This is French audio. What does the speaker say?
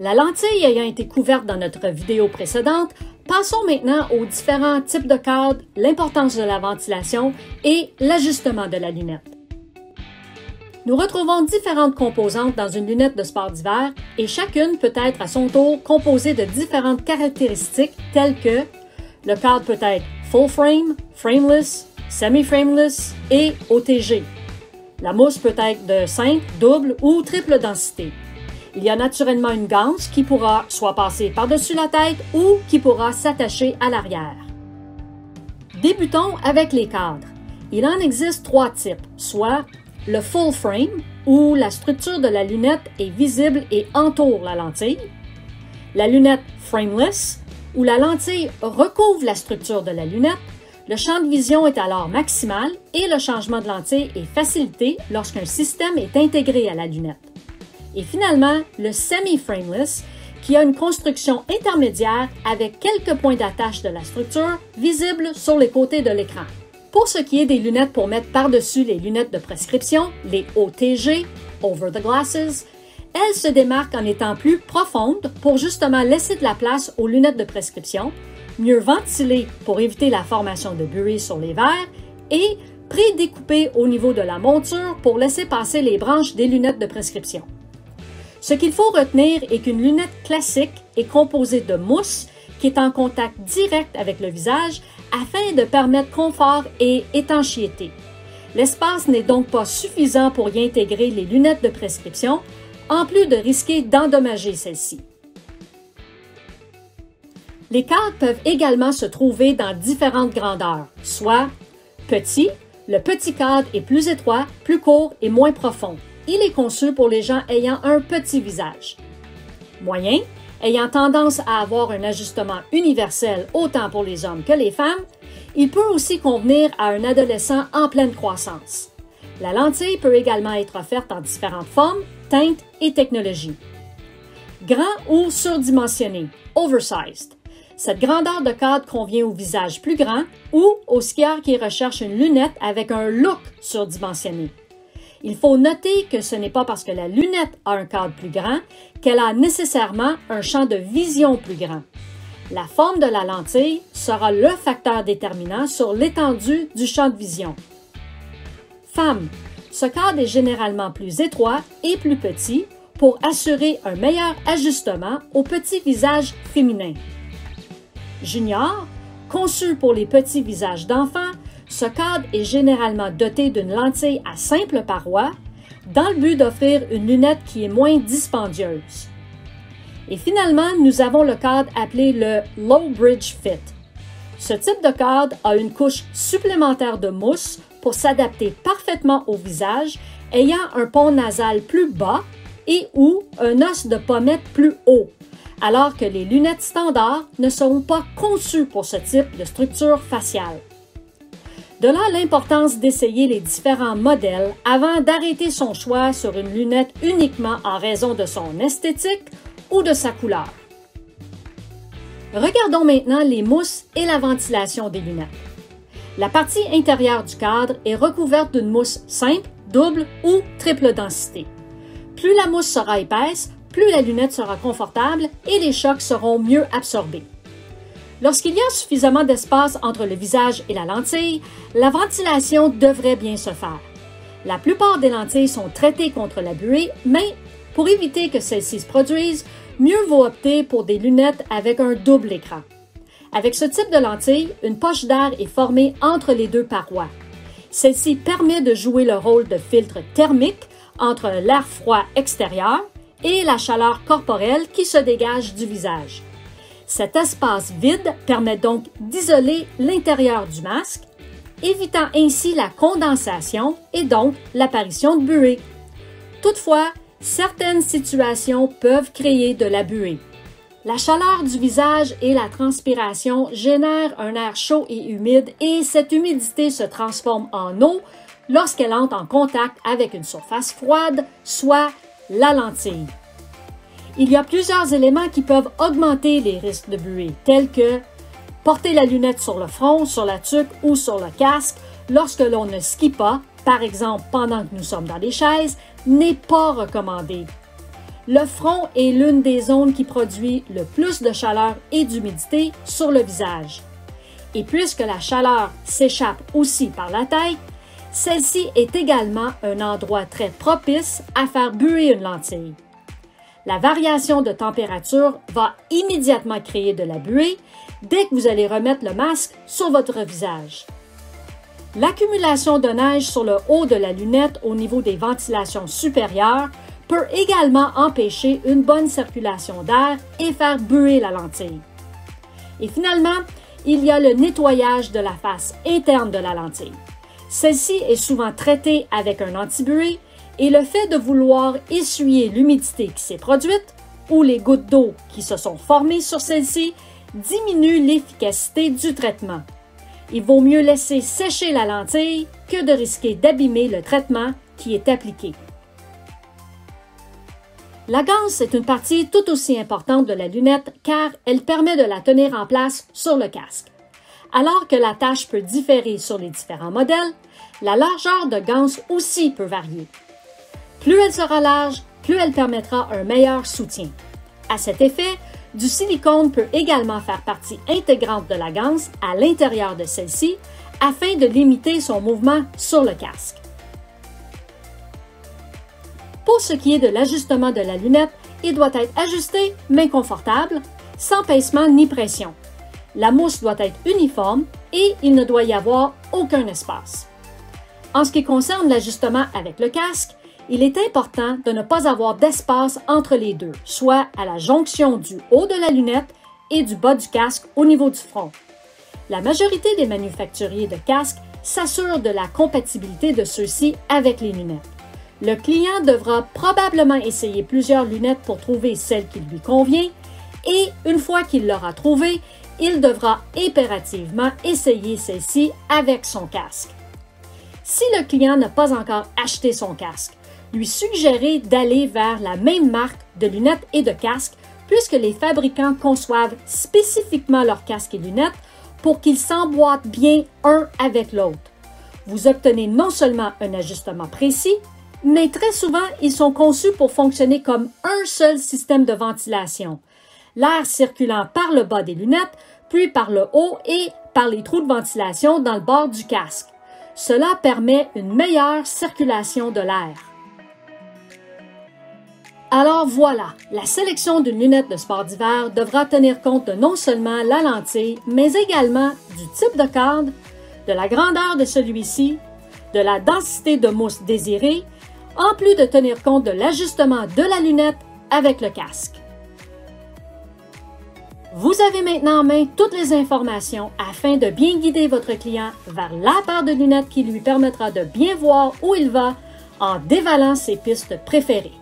La lentille ayant été couverte dans notre vidéo précédente, passons maintenant aux différents types de cadres, l'importance de la ventilation et l'ajustement de la lunette. Nous retrouvons différentes composantes dans une lunette de sport d'hiver et chacune peut être à son tour composée de différentes caractéristiques telles que le cadre peut être full frame, frameless, semi-frameless et OTG. La mousse peut être de simple, double ou triple densité. Il y a naturellement une ganse qui pourra soit passer par-dessus la tête ou qui pourra s'attacher à l'arrière. Débutons avec les cadres. Il en existe trois types, soit le full frame, où la structure de la lunette est visible et entoure la lentille, la lunette frameless, où la lentille recouvre la structure de la lunette. Le champ de vision est alors maximal et le changement de lentille est facilité lorsqu'un système est intégré à la lunette. Et finalement, le semi-frameless, qui a une construction intermédiaire avec quelques points d'attache de la structure visibles sur les côtés de l'écran. Pour ce qui est des lunettes pour mettre par-dessus les lunettes de prescription, les OTG, Over the Glasses, elles se démarquent en étant plus profondes pour justement laisser de la place aux lunettes de prescription, mieux ventilées pour éviter la formation de buée sur les verres et pré-découpées au niveau de la monture pour laisser passer les branches des lunettes de prescription. Ce qu'il faut retenir est qu'une lunette classique est composée de mousse qui est en contact direct avec le visage afin de permettre confort et étanchéité. L'espace n'est donc pas suffisant pour y intégrer les lunettes de prescription, en plus de risquer d'endommager celles-ci. Les cadres peuvent également se trouver dans différentes grandeurs, soit petit, le petit cadre est plus étroit, plus court et moins profond. Il est conçu pour les gens ayant un petit visage. Moyen, ayant tendance à avoir un ajustement universel autant pour les hommes que les femmes, il peut aussi convenir à un adolescent en pleine croissance. La lentille peut également être offerte en différentes formes, teintes et technologies. Grand ou surdimensionné, oversized. Cette grandeur de cadre convient au visage plus grand ou aux skieurs qui recherchent une lunette avec un look surdimensionné. Il faut noter que ce n'est pas parce que la lunette a un cadre plus grand qu'elle a nécessairement un champ de vision plus grand. La forme de la lentille sera le facteur déterminant sur l'étendue du champ de vision. Femme, ce cadre est généralement plus étroit et plus petit pour assurer un meilleur ajustement au petit visage féminin. Junior, conçu pour les petits visages d'enfants, ce cadre est généralement doté d'une lentille à simple paroi dans le but d'offrir une lunette qui est moins dispendieuse. Et finalement, nous avons le cadre appelé le Low Bridge Fit. Ce type de cadre a une couche supplémentaire de mousse pour s'adapter parfaitement au visage, ayant un pont nasal plus bas et ou un os de pommette plus haut, alors que les lunettes standards ne seront pas conçues pour ce type de structure faciale. De là l'importance d'essayer les différents modèles avant d'arrêter son choix sur une lunette uniquement en raison de son esthétique ou de sa couleur. Regardons maintenant les mousses et la ventilation des lunettes. La partie intérieure du cadre est recouverte d'une mousse simple, double ou triple densité. Plus la mousse sera épaisse, plus la lunette sera confortable et les chocs seront mieux absorbés. Lorsqu'il y a suffisamment d'espace entre le visage et la lentille, la ventilation devrait bien se faire. La plupart des lentilles sont traitées contre la buée, mais pour éviter que celles-ci se produisent, mieux vaut opter pour des lunettes avec un double écran. Avec ce type de lentille, une poche d'air est formée entre les deux parois. Celle-ci permet de jouer le rôle de filtre thermique entre l'air froid extérieur et la chaleur corporelle qui se dégage du visage. Cet espace vide permet donc d'isoler l'intérieur du masque, évitant ainsi la condensation et donc l'apparition de buée. Toutefois, certaines situations peuvent créer de la buée. La chaleur du visage et la transpiration génèrent un air chaud et humide et cette humidité se transforme en eau lorsqu'elle entre en contact avec une surface froide, soit la lentille. Il y a plusieurs éléments qui peuvent augmenter les risques de buée, tels que porter la lunette sur le front, sur la tuque ou sur le casque lorsque l'on ne skie pas, par exemple pendant que nous sommes dans des chaises, n'est pas recommandé. le front est l'une des zones qui produit le plus de chaleur et d'humidité sur le visage. Et puisque la chaleur s'échappe aussi par la tête, celle-ci est également un endroit très propice à faire buer une lentille. La variation de température va immédiatement créer de la buée dès que vous allez remettre le masque sur votre visage. L'accumulation de neige sur le haut de la lunette au niveau des ventilations supérieures peut également empêcher une bonne circulation d'air et faire buer la lentille. Et finalement, il y a le nettoyage de la face interne de la lentille. Celle-ci est souvent traitée avec un anti-buée et le fait de vouloir essuyer l'humidité qui s'est produite ou les gouttes d'eau qui se sont formées sur celle-ci diminue l'efficacité du traitement. Il vaut mieux laisser sécher la lentille que de risquer d'abîmer le traitement qui est appliqué. La ganse est une partie tout aussi importante de la lunette car elle permet de la tenir en place sur le casque. Alors que la tâche peut différer sur les différents modèles, la largeur de ganse aussi peut varier. Plus elle sera large, plus elle permettra un meilleur soutien. À cet effet, du silicone peut également faire partie intégrante de la ganse à l'intérieur de celle-ci afin de limiter son mouvement sur le casque. Pour ce qui est de l'ajustement de la lunette, il doit être ajusté mais confortable, sans pincement ni pression. La mousse doit être uniforme et il ne doit y avoir aucun espace. En ce qui concerne l'ajustement avec le casque, il est important de ne pas avoir d'espace entre les deux, soit à la jonction du haut de la lunette et du bas du casque au niveau du front. La majorité des manufacturiers de casques s'assurent de la compatibilité de ceux-ci avec les lunettes. Le client devra probablement essayer plusieurs lunettes pour trouver celle qui lui convient et une fois qu'il l'aura trouvée, il devra impérativement essayer celle-ci avec son casque. Si le client n'a pas encore acheté son casque, lui suggérer d'aller vers la même marque de lunettes et de casques puisque les fabricants conçoivent spécifiquement leurs casques et lunettes pour qu'ils s'emboîtent bien un avec l'autre. Vous obtenez non seulement un ajustement précis, mais très souvent, ils sont conçus pour fonctionner comme un seul système de ventilation. L'air circulant par le bas des lunettes, puis par le haut et par les trous de ventilation dans le bord du casque. Cela permet une meilleure circulation de l'air. Alors voilà, la sélection d'une lunette de sport d'hiver devra tenir compte de non seulement la lentille, mais également du type de cadre, de la grandeur de celui-ci, de la densité de mousse désirée, en plus de tenir compte de l'ajustement de la lunette avec le casque. Vous avez maintenant en main toutes les informations afin de bien guider votre client vers la paire de lunettes qui lui permettra de bien voir où il va en dévalant ses pistes préférées.